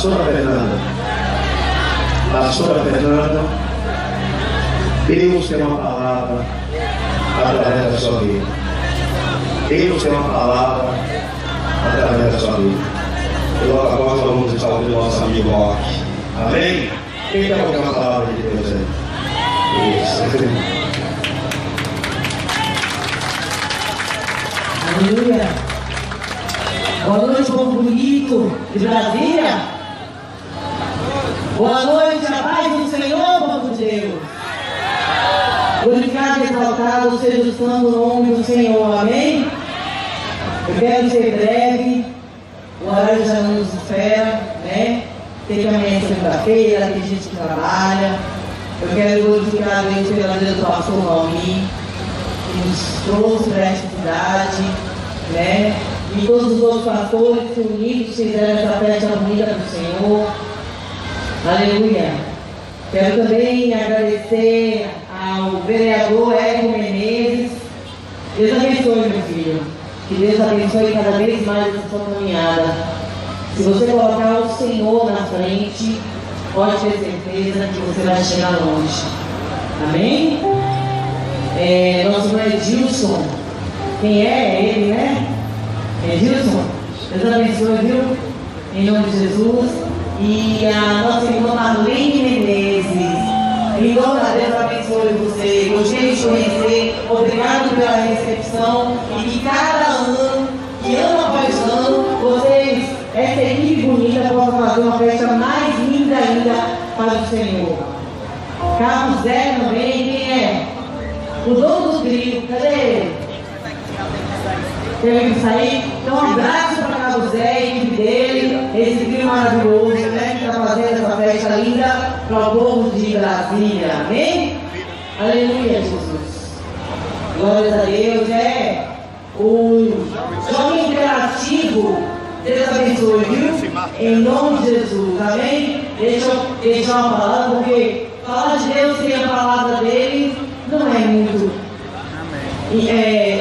Pastora Fernanda, Deus tem uma palavra através da sua vida. Deus tem uma palavra através da sua vida. E logo após nós vamos estar ouvindo o nosso amigo Rock. Amém? Quem quer colocar uma palavra de Deus aí? Isso. Aleluia. Boa noite, povo bonito de Brasília. Boa noite, a paz do Senhor, povo de Deus. Glorificado e exaltado seja o santo nome do Senhor. Amém? Eu quero ser breve. O horário já não nos espera, né? Tem que amanhã é segunda-feira, tem gente que trabalha. Eu quero glorificar a Deus pela vida do pastor Raul, que nos trouxe para esta cidade, né? E todos os outros pastores que unidos fizeram essa festa bonita do Senhor. Aleluia. Quero também agradecer ao vereador Érico Menezes. Deus abençoe, meu filho. Que Deus abençoe cada vez mais essa sua caminhada. Se você colocar o Senhor na frente, pode ter certeza que você vai chegar longe. Amém? Nosso irmão Edilson, quem é ele, né? Edilson, Deus abençoe, viu? Em nome de Jesus. E a nossa irmã Marlene Menezes, Lindona, Deus abençoe você. Gostei de te conhecer. Obrigado pela recepção. E que cada ano, que ano após ano, vocês, essa equipe bonita, possam fazer uma festa mais linda ainda para o Senhor. Carlos Zé também, quem é? O dono do trio, cadê ele? Teve que sair? Então, um abraço para Carlos Zé, a equipe dele, esse trio maravilhoso, né? Que está fazendo essa festa linda para o povo de Brasília. Amém? Aleluia, Jesus. Glória a Deus. O Jovem Interativo, Deus abençoe, viu? Em nome de Jesus. Amém? Deixa eu deixar uma palavra, porque falar de Deus sem a palavra dele não é muito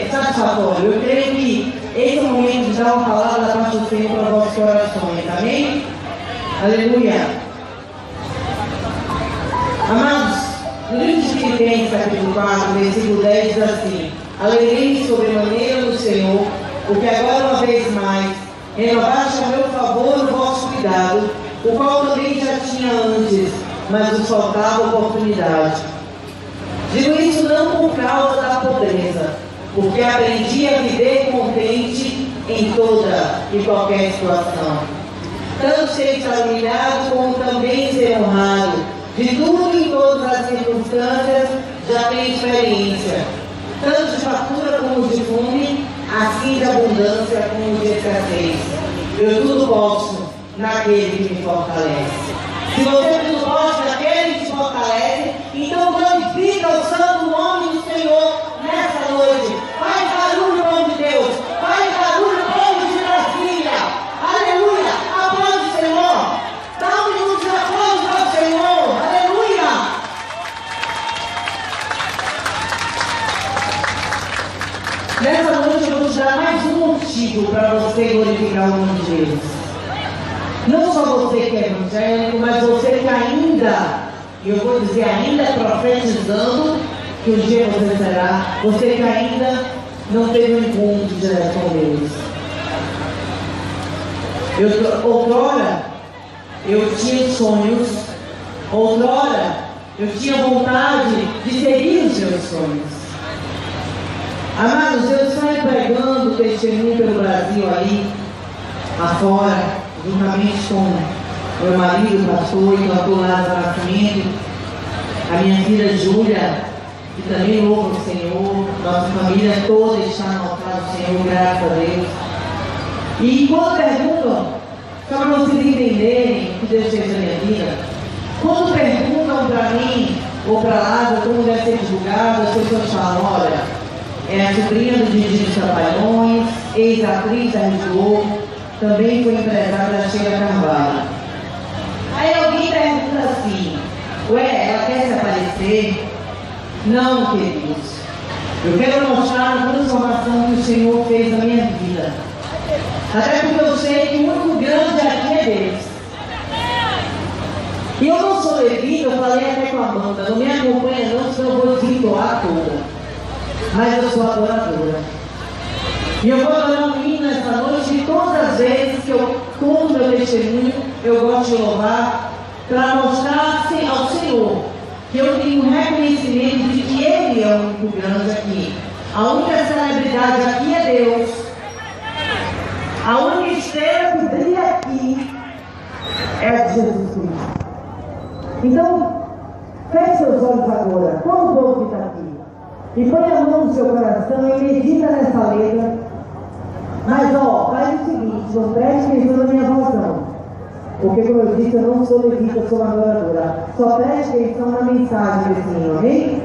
satisfatório. Eu creio que esse é o momento de dar uma palavra da parte do Senhor para os vossos corações. Amém? Aleluia. Amados, no livro de Filipenses, capítulo 4, versículo 10, diz assim: alegrei-me sobremaneira no Senhor, porque agora uma vez mais renovaste a meu favor o vosso cuidado, o qual também já tinha antes, mas nos faltava oportunidade. Digo isso não por causa da pobreza, porque aprendi a viver contente em toda e qualquer situação. Tanto ser extraordinário como também ser honrado. De tudo e em todas as circunstâncias já tenho experiência, tanto de fartura como de fome, assim de abundância como de escassez. Eu tudo posso naquele que me fortalece. Se você tudo pode naquele que te fortalece, então glorifica o santo nome do Senhor nessa noite. Faz barulho, povo de Deus. Faz barulho, povo de Brasília. Aleluia. Aplaude o Senhor. Dá um minuto de aplauso para o Senhor. Aleluia. Nessa noite eu vou te dar mais um motivo para você glorificar o nome de Deus. Não só você que é evangélico, mas você que ainda, e eu vou dizer ainda profetizando, que um dia você será, você que ainda não teve um encontro direto com Deus. Outrora, eu tinha sonhos, outrora, eu tinha vontade de seguir os meus sonhos. Amados, eu estou pregando testemunho pelo Brasil aí, afora, juntamente com meu marido, pastor, e doutor Lázaro Nascimento, a minha filha Júlia, que também louva o Senhor, nossa família toda está no altar do Senhor, graças a Deus. E quando perguntam, só para vocês entenderem o que Deus fez na minha vida, quando perguntam para mim ou para Lázaro como deve ser divulgado, as pessoas falam: olha, é a sobrinha do Didi dos Trapalhões, ex-atriz da Rede Globo, também foi empresária da Sheila Carvalho. Aí alguém pergunta assim: ué, ela quer se aparecer? Não, queridos. Eu quero mostrar a transformação que o Senhor fez na minha vida. Até porque eu sei que o único grande aqui é Deus. E eu não sou levita, eu falei até com a Amanda, não me acompanha não, senão eu vou desvirtuar toda. Mas eu sou adoradora. E eu vou adorar um hino nessa noite, e todas as vezes que eu conto meu testemunho, eu gosto de louvar, para mostrar ao Senhor que eu tenho um reconhecimento de que Ele é o único grande aqui. A única celebridade aqui é Deus. A única estrela que brilha aqui é a de Jesus Cristo. Então, feche seus olhos agora, todo o povo que está aqui, e põe a mão no seu coração e medita nessa letra. Mas, faz o seguinte, não preste atenção na minha voz, não. Porque, como eu disse, eu não sou levita, eu sou adoradora. Só preste atenção na mensagem desse hino, amém?